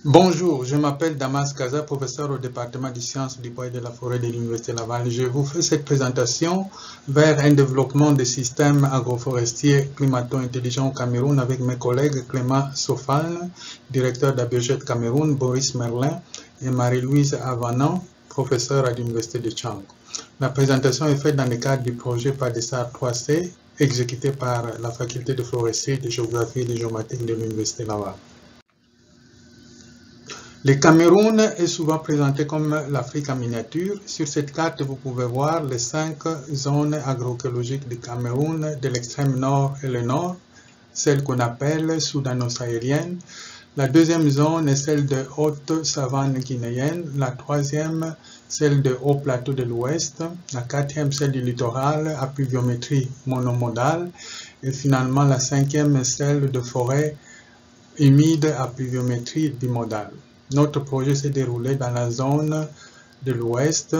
Bonjour, je m'appelle Damas Kaza, professeur au département des sciences du bois et de la forêt de l'Université Laval. Je vous fais cette présentation vers un développement des systèmes agroforestiers climato-intelligents au Cameroun avec mes collègues Clément Sofal, directeur d'Abiojet Cameroun, Boris Merlin et Marie-Louise Avanan, professeur à l'Université de Tchang. La présentation est faite dans le cadre du projet PADESAR 3C, exécuté par la faculté de foresterie, de géographie et de géomatique de l'Université Laval. Le Cameroun est souvent présenté comme l'Afrique en miniature. Sur cette carte, vous pouvez voir les 5 zones agroécologiques du Cameroun, de l'extrême nord et le nord, celle qu'on appelle soudano-sahélienne. La deuxième zone est celle de haute savane guinéenne, la troisième, celle de haut plateau de l'ouest, la quatrième, celle du littoral à pluviométrie monomodale, et finalement la cinquième, celle de forêt humide à pluviométrie bimodale. Notre projet s'est déroulé dans la zone de l'ouest,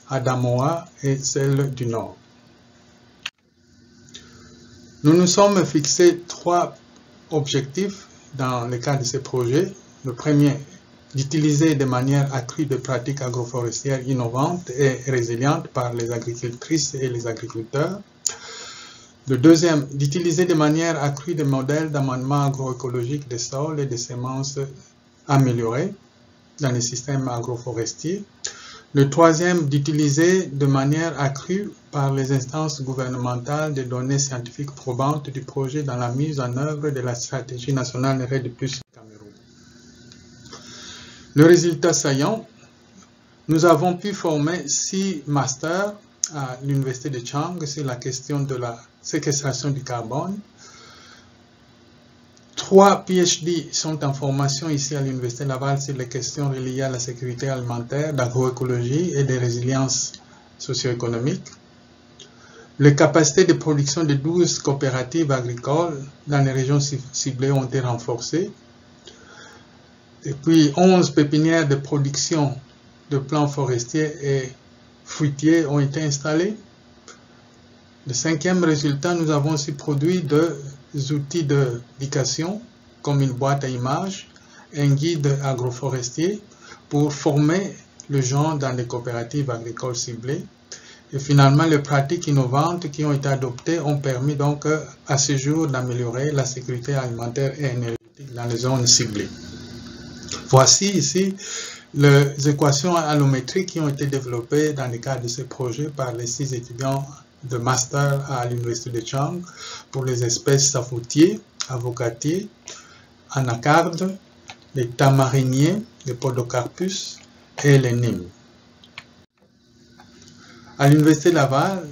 Adamoa et celle du nord. Nous nous sommes fixés 3 objectifs dans le cadre de ce projet. Le premier, d'utiliser de manière accrue des pratiques agroforestières innovantes et résilientes par les agricultrices et les agriculteurs. Le deuxième, d'utiliser de manière accrue des modèles d'amendement agroécologique des sols et des semences améliorés dans les systèmes agroforestiers. Le troisième, d'utiliser de manière accrue par les instances gouvernementales des données scientifiques probantes du projet dans la mise en œuvre de la stratégie nationale RED+ du Cameroun. Le résultat saillant, nous avons pu former 6 masters à l'Université de Tchang sur la question de la séquestration du carbone. 3 PhD sont en formation ici à l'Université Laval sur les questions reliées à la sécurité alimentaire, d'agroécologie et de résilience socio-économique. Les capacités de production de 12 coopératives agricoles dans les régions ciblées ont été renforcées. Et puis 11 pépinières de production de plants forestiers et fruitiers ont été installées. Le 5e résultat, nous avons aussi produit des outils d'éducation comme une boîte à images, un guide agroforestier pour former les gens dans les coopératives agricoles ciblées. Et finalement, les pratiques innovantes qui ont été adoptées ont permis donc à ce jour d'améliorer la sécurité alimentaire et énergétique dans les zones ciblées. Voici ici les équations allométriques qui ont été développées dans le cadre de ce projet par les 6 étudiants de master à l'Université de Tchang pour les espèces safoutiers, avocatiers, anacardes, les tamariniers, les podocarpus et les nimes. À l'Université Laval,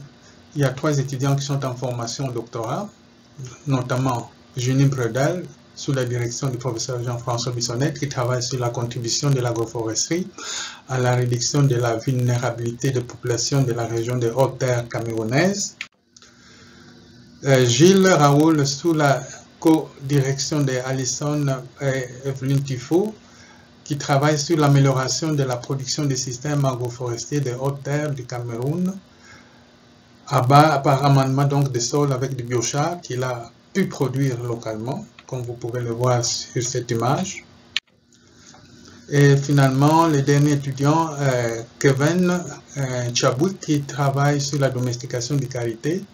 il y a 3 étudiants qui sont en formation au doctorat, notamment Junie Bredel, sous la direction du professeur Jean-François Bissonnette, qui travaille sur la contribution de l'agroforesterie à la réduction de la vulnérabilité des populations de la région des Hautes-Terres camerounaises. Gilles Raoul, sous la co-direction de Alison et Evelyne Tifo, qui travaille sur l'amélioration de la production des systèmes agroforestiers des Hautes-Terres du Cameroun, par amendement donc des sols avec du biochar qu'il a pu produire localement, comme vous pouvez le voir sur cette image. Et finalement, le dernier étudiant, Kevin Chabouk, qui travaille sur la domestication des qualités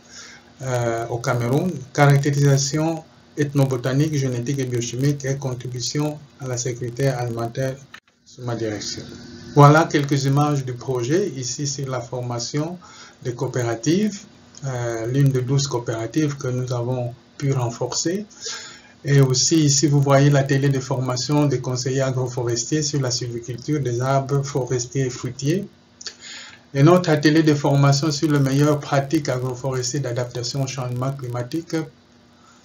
au Cameroun, caractérisation ethnobotanique, génétique et biochimique et contribution à la sécurité alimentaire sous ma direction. Voilà quelques images du projet, ici c'est la formation des coopératives, l'une de 12 coopératives que nous avons pu renforcer. Et aussi ici vous voyez l'atelier de formation des conseillers agroforestiers sur la sylviculture des arbres forestiers et fruitiers. Et notre atelier de formation sur les meilleures pratiques agroforestières d'adaptation au changement climatique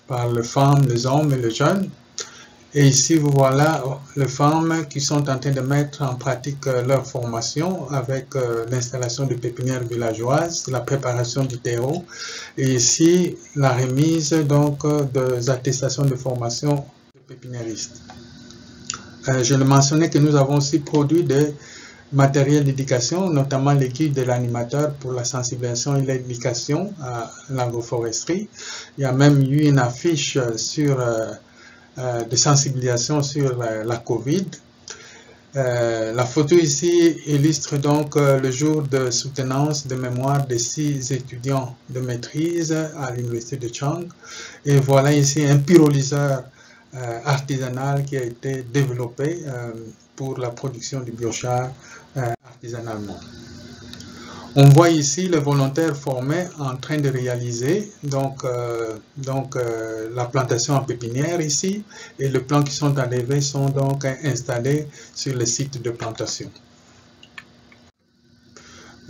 par les femmes, les hommes et les jeunes. Et ici vous voilà les femmes qui sont en train de mettre en pratique leur formation avec l'installation de pépinières villageoises, la préparation du terreau et ici la remise donc des attestations de formation de pépiniéristes. Je le mentionnais que nous avons aussi produit des matériels d'éducation, notamment les guides de l'animateur pour la sensibilisation et l'éducation à l'agroforesterie. Il y a même eu une affiche sur de sensibilisation sur la COVID. La photo ici illustre donc le jour de soutenance de mémoire de 6 étudiants de maîtrise à l'université de Chang. Et voilà ici un pyrolyseur artisanal qui a été développé pour la production du biochar artisanalement. On voit ici les volontaires formés en train de réaliser la plantation en pépinière ici, et les plants qui sont arrivés sont donc installés sur le site de plantation.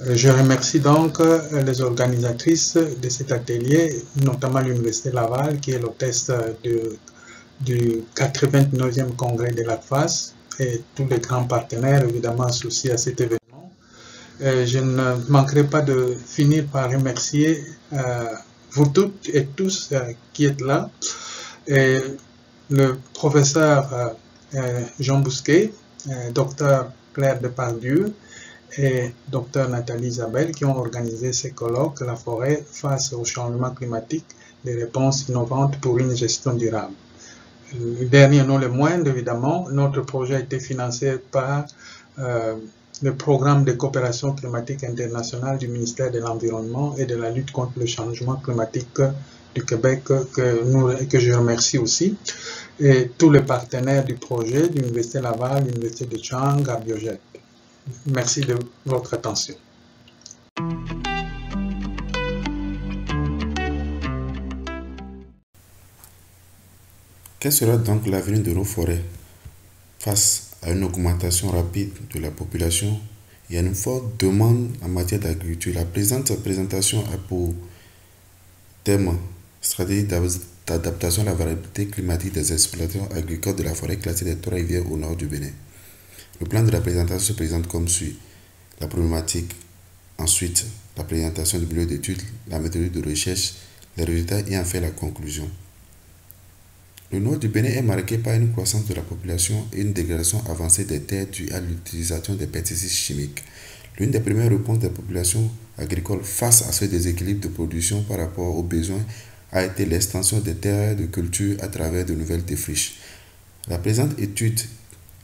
Je remercie donc les organisatrices de cet atelier, notamment l'Université Laval qui est l'hôtesse du 89e congrès de la FAS, et tous les grands partenaires évidemment associés à cet événement. Je ne manquerai pas de finir par remercier vous toutes et tous qui êtes là, et le professeur Jean Bousquet, docteur Claire Depardieu et docteur Nathalie Isabelle qui ont organisé ces colloques, la forêt face au changement climatique, des réponses innovantes pour une gestion durable. Le dernier, non le moindre, évidemment, notre projet a été financé par le programme de coopération climatique internationale du ministère de l'Environnement et de la lutte contre le changement climatique du Québec, que je remercie aussi, et tous les partenaires du projet, l'Université Laval, l'Université de Chang, à Biojet. Merci de votre attention. Quel sera donc l'avenir de nos forêts face à une augmentation rapide de la population et à une forte demande en matière d'agriculture? La présente présentation a pour thème stratégie d'adaptation à la variabilité climatique des exploitations agricoles de la forêt classée des Trois-Rivières au nord du Bénin. Le plan de la présentation se présente comme suit: la problématique, ensuite la présentation du bureau d'études, la méthode de recherche, les résultats et enfin la conclusion. Le nord du Bénin est marqué par une croissance de la population et une dégradation avancée des terres due à l'utilisation des pesticides chimiques. L'une des premières réponses des populations agricoles face à ce déséquilibre de production par rapport aux besoins a été l'extension des terres de culture à travers de nouvelles défriches. La présente étude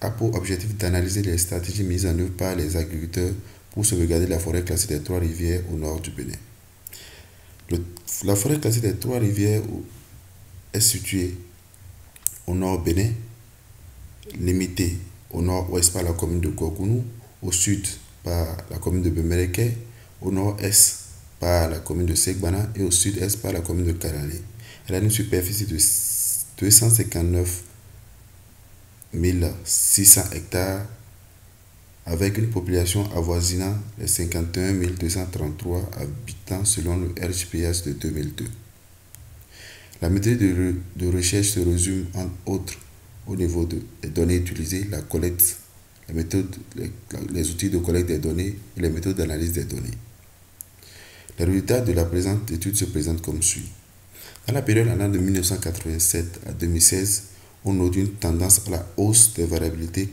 a pour objectif d'analyser les stratégies mises en œuvre par les agriculteurs pour sauvegarder la forêt classée des Trois-Rivières au nord du Bénin. La forêt classée des Trois-Rivières est située au nord Bénin, limité au nord-ouest par la commune de Gouagounou, au sud par la commune de Bemereke, au nord-est par la commune de Segbana et au sud-est par la commune de Karalé. Elle a une superficie de 259 600 hectares avec une population avoisinant les 51 233 habitants selon le RGPS de 2002. La méthode de recherche se résume entre autres au niveau des données utilisées, la collecte, les outils de collecte des données et les méthodes d'analyse des données. Les résultats de la présente étude se présentent comme suit. Dans la période allant de 1987 à 2016, on note une tendance à la hausse des variabilités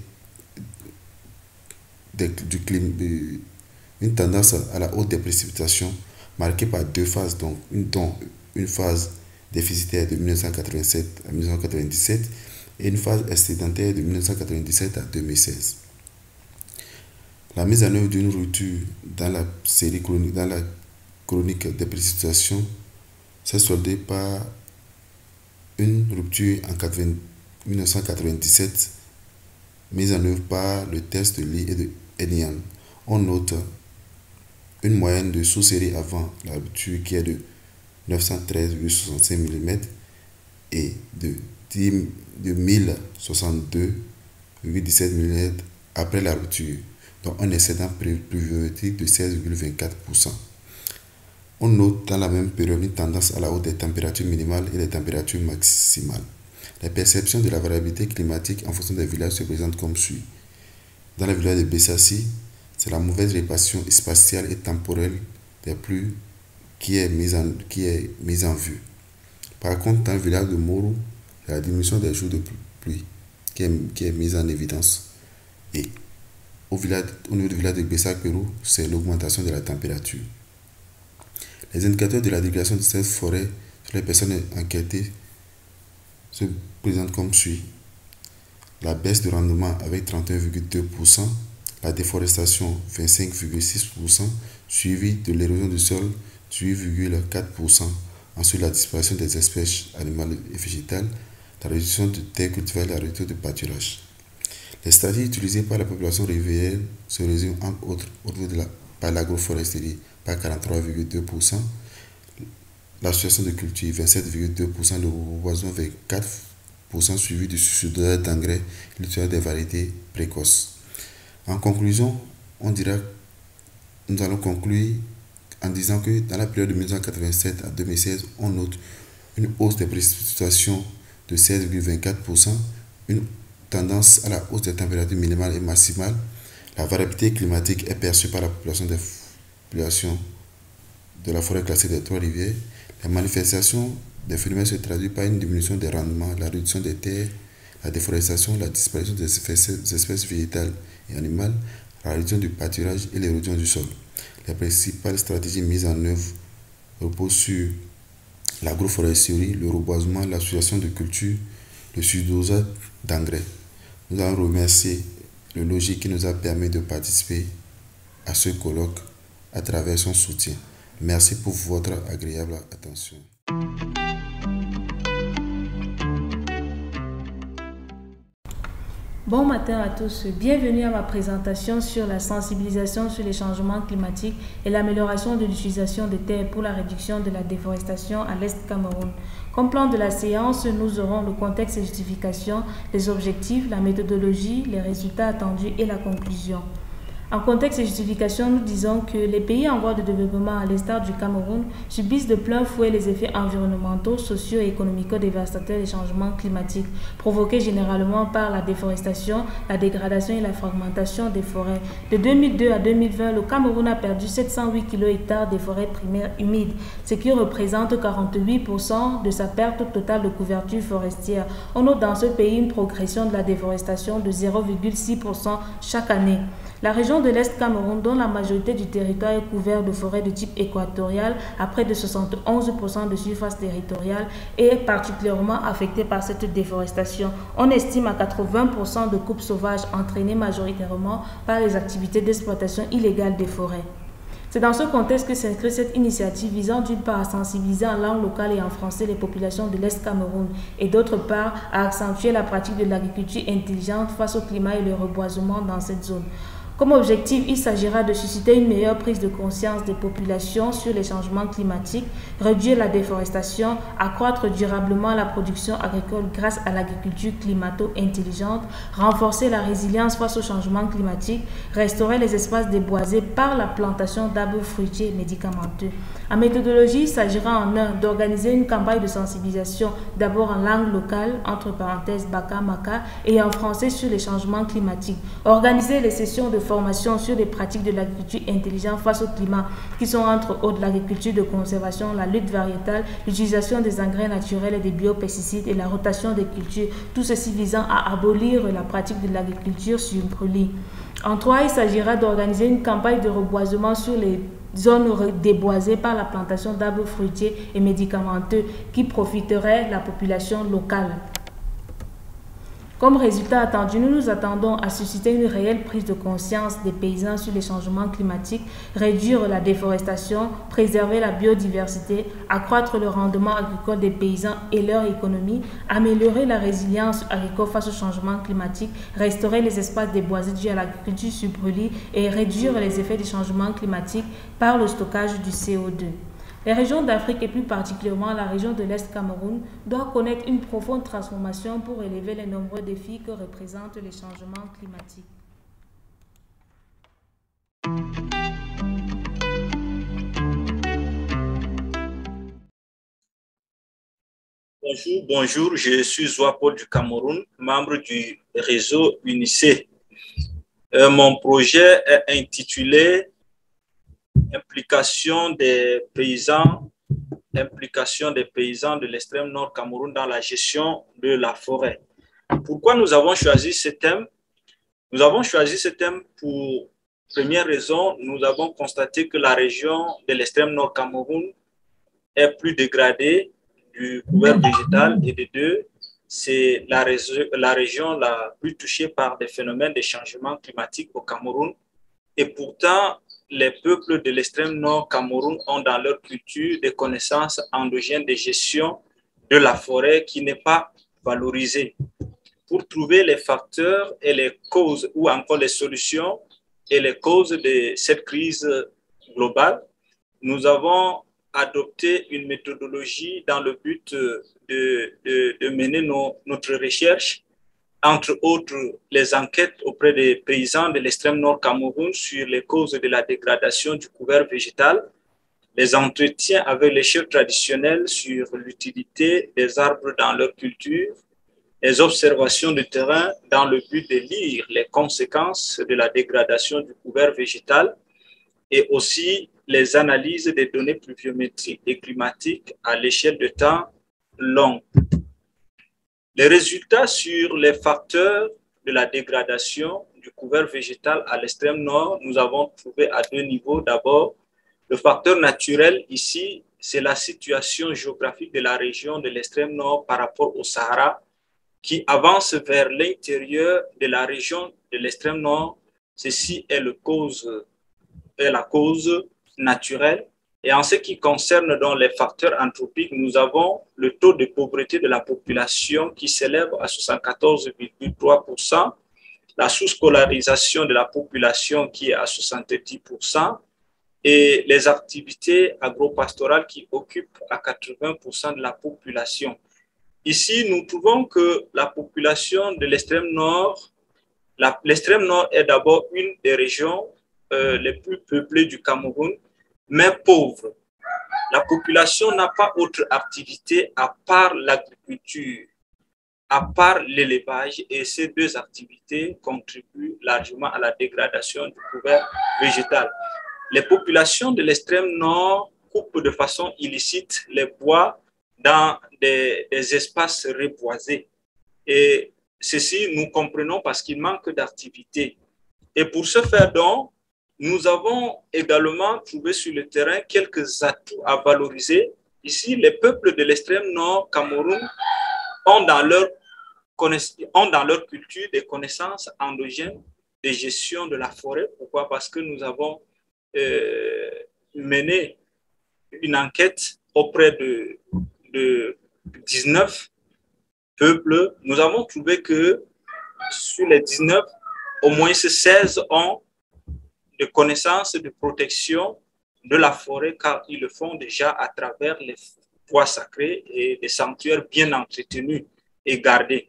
du climat, une tendance à la hausse des précipitations marquée par deux phases, dont une phase déficitaire de 1987 à 1997 et une phase excédentaire de 1997 à 2016. La mise en œuvre d'une rupture dans la chronique des précipitations s'est soldée par une rupture en 1997 mise en œuvre par le test de Lee et de Enian. On note une moyenne de sous-série avant la rupture qui est de 913,65 mm et de 1062,17 mm après la rupture, dont un excédent pluviométrique de 16,24%. On note dans la même période une tendance à la hausse des températures minimales et des températures maximales. Les perceptions de la variabilité climatique en fonction des villages se présentent comme suit. Dans le village de Bessassi, c'est la mauvaise répartition spatiale et temporelle des pluies qui est mise en vue. Par contre, dans le village de Moro, c'est la diminution des jours de pluie qui est mise en évidence. Et au niveau du village de Bessakero, c'est l'augmentation de la température. Les indicateurs de la dégradation de cette forêt sur les personnes enquêtées se présente comme suit. La baisse de rendement avec 31,2%, la déforestation 25,6%, suivi de l'érosion du sol 8,4%. Ensuite, la disparition des espèces animales et végétales, la réduction de terres cultivables et la réduction de pâturage. Les stratégies utilisées par la population riveraine se résument entre autres par l'agroforesterie par 43,2%, l'association de culture 27,2%, le reboisement 24%, suivi du substitut d'engrais et l'utilisation des variétés précoces. En conclusion, nous allons conclure en disant que dans la période de 1987 à 2016, on note une hausse des précipitations de 16,24%, une tendance à la hausse des températures minimales et maximales. La variabilité climatique est perçue par la population de la forêt classée des Trois-Rivières. Les manifestations des phénomènes se traduisent par une diminution des rendements, la réduction des terres, la déforestation, la disparition des espèces végétales et animales, la réduction du pâturage et l'érosion du sol. Les principales stratégies mises en œuvre reposent sur l'agroforesterie, le reboisement, l'association de cultures, le subdosage d'engrais. Nous allons remercier le logis qui nous a permis de participer à ce colloque à travers son soutien. Merci pour votre agréable attention. Bon matin à tous, bienvenue à ma présentation sur la sensibilisation sur les changements climatiques et l'amélioration de l'utilisation des terres pour la réduction de la déforestation à l'Est Cameroun. Comme plan de la séance, nous aurons le contexte et justification, les objectifs, la méthodologie, les résultats attendus et la conclusion. En contexte et justification, nous disons que les pays en voie de développement, à l'instar du Cameroun, subissent de plein fouet les effets environnementaux, sociaux et économico-dévastateurs des changements climatiques, provoqués généralement par la déforestation, la dégradation et la fragmentation des forêts. De 2002 à 2020, le Cameroun a perdu 708 km² des forêts primaires humides, ce qui représente 48% de sa perte totale de couverture forestière. On note dans ce pays une progression de la déforestation de 0,6% chaque année. La région de l'Est Cameroun, dont la majorité du territoire est couvert de forêts de type équatorial, à près de 71% de surface territoriale, est particulièrement affectée par cette déforestation. On estime à 80% de coupes sauvages entraînées majoritairement par les activités d'exploitation illégale des forêts. C'est dans ce contexte que s'inscrit cette initiative visant d'une part à sensibiliser en langue locale et en français les populations de l'Est Cameroun et d'autre part à accentuer la pratique de l'agriculture intelligente face au climat et le reboisement dans cette zone. Comme objectif, il s'agira de susciter une meilleure prise de conscience des populations sur les changements climatiques, réduire la déforestation, accroître durablement la production agricole grâce à l'agriculture climato-intelligente, renforcer la résilience face aux changements climatiques, restaurer les espaces déboisés par la plantation d'arbres fruitiers médicamenteux. En méthodologie, il s'agira en un d'organiser une campagne de sensibilisation d'abord en langue locale, entre parenthèses Baka Maka, et en français sur les changements climatiques. Organiser les sessions de formation sur les pratiques de l'agriculture intelligente face au climat, qui sont entre autres l'agriculture de conservation, la lutte variétale, l'utilisation des engrais naturels et des biopesticides et la rotation des cultures, tout ceci visant à abolir la pratique de l'agriculture sur brûlis. En trois, il s'agira d'organiser une campagne de reboisement sur les zones déboisées par la plantation d'arbres fruitiers et médicamenteux qui profiterait à la population locale. Comme résultat attendu, nous nous attendons à susciter une réelle prise de conscience des paysans sur les changements climatiques, réduire la déforestation, préserver la biodiversité, accroître le rendement agricole des paysans et leur économie, améliorer la résilience agricole face au changement climatique, restaurer les espaces déboisés dus à l'agriculture sur brûlis et réduire les effets des changements climatiques par le stockage du CO2. Les régions d'Afrique et plus particulièrement la région de l'Est Cameroun doivent connaître une profonde transformation pour relever les nombreux défis que représentent les changements climatiques. Bonjour, je suis Zouapol du Cameroun, membre du réseau UNICE. Mon projet est intitulé Implication des paysans de l'extrême nord Cameroun dans la gestion de la forêt. Pourquoi nous avons choisi ce thème? Nous avons choisi ce thème pour première raison, nous avons constaté que la région de l'extrême nord Cameroun est plus dégradée du couvert végétal et de deux, c'est la région la plus touchée par des phénomènes de changement climatique au Cameroun. Et pourtant, les peuples de l'extrême nord Cameroun ont dans leur culture des connaissances endogènes de gestion de la forêt qui n'est pas valorisée. Pour trouver les facteurs et les causes ou encore les solutions et les causes de cette crise globale, nous avons adopté une méthodologie dans le but de mener notre recherche, entre autres les enquêtes auprès des paysans de l'extrême nord Cameroun sur les causes de la dégradation du couvert végétal, les entretiens avec les chefs traditionnels sur l'utilité des arbres dans leur culture, les observations de terrain dans le but de lire les conséquences de la dégradation du couvert végétal et aussi les analyses des données pluviométriques et climatiques à l'échelle de temps long. Les résultats sur les facteurs de la dégradation du couvert végétal à l'extrême nord, nous avons trouvé à deux niveaux. D'abord, le facteur naturel ici, c'est la situation géographique de la région de l'extrême nord par rapport au Sahara, qui avance vers l'intérieur de la région de l'extrême nord. Ceci est la cause naturelle. Et en ce qui concerne donc les facteurs anthropiques, nous avons le taux de pauvreté de la population qui s'élève à 74,3%, la sous-scolarisation de la population qui est à 70%, et les activités agro-pastorales qui occupent à 80% de la population. Ici, nous trouvons que la population de l'extrême nord, l'extrême nord est d'abord une des régions les plus peuplées du Cameroun, mais pauvre. La population n'a pas autre activité à part l'agriculture, à part l'élevage, et ces deux activités contribuent largement à la dégradation du couvert végétal. Les populations de l'extrême nord coupent de façon illicite les bois dans des espaces reboisés. Et ceci, nous comprenons parce qu'il manque d'activité. Et pour ce faire donc, nous avons également trouvé sur le terrain quelques atouts à valoriser. Ici, les peuples de l'extrême nord Cameroun ont dans leur culture des connaissanses endogènes de gestion de la forêt. Pourquoi? Parce que nous avons mené une enquête auprès de 19 peuples. Nous avons trouvé que sur les 19, au moins 16 ont de connaissances de protection de la forêt, car ils le font déjà à travers les bois sacrés et des sanctuaires bien entretenus et gardés.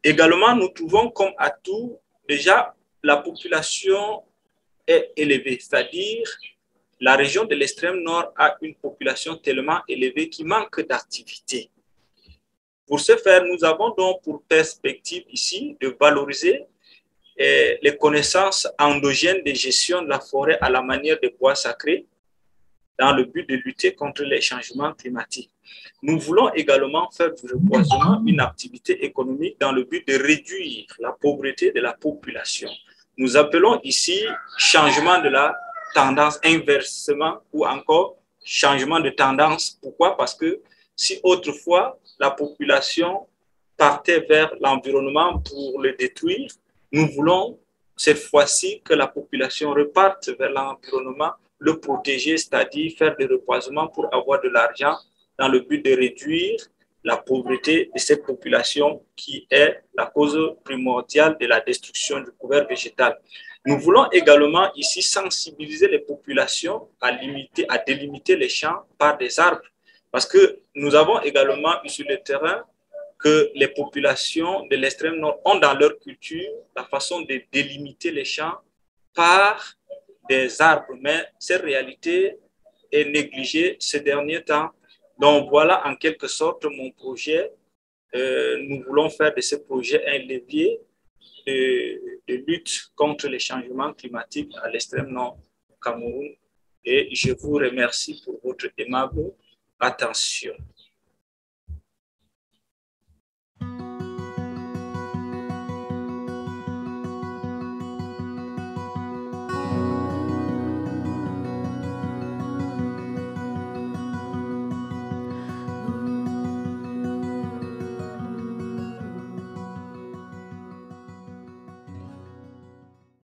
Également, nous trouvons comme atout déjà la population est élevée, c'est-à-dire la région de l'extrême nord a une population tellement élevée qui manque d'activité. Pour ce faire, nous avons donc pour perspective ici de valoriser les connaissances endogènes de gestion de la forêt à la manière des bois sacrés dans le but de lutter contre les changements climatiques. Nous voulons également faire du reboisement une activité économique dans le but de réduire la pauvreté de la population. Nous appelons ici changement de la tendance, inversement ou encore changement de tendance. Pourquoi? Parce que si autrefois la population partait vers l'environnement pour le détruire, nous voulons cette fois-ci que la population reparte vers l'environnement, le protéger, c'est-à-dire faire des reboisements pour avoir de l'argent dans le but de réduire la pauvreté de cette population qui est la cause primordiale de la destruction du couvert végétal. Nous voulons également ici sensibiliser les populations à délimiter les champs par des arbres, parce que nous avons également eu sur le terrain que les populations de l'extrême nord ont dans leur culture la façon de délimiter les champs par des arbres, mais cette réalité est négligée ces derniers temps. Donc voilà en quelque sorte mon projet. Nous voulons faire de ce projet un levier de lutte contre les changements climatiques à l'extrême nord du Cameroun. Et je vous remercie pour votre aimable attention.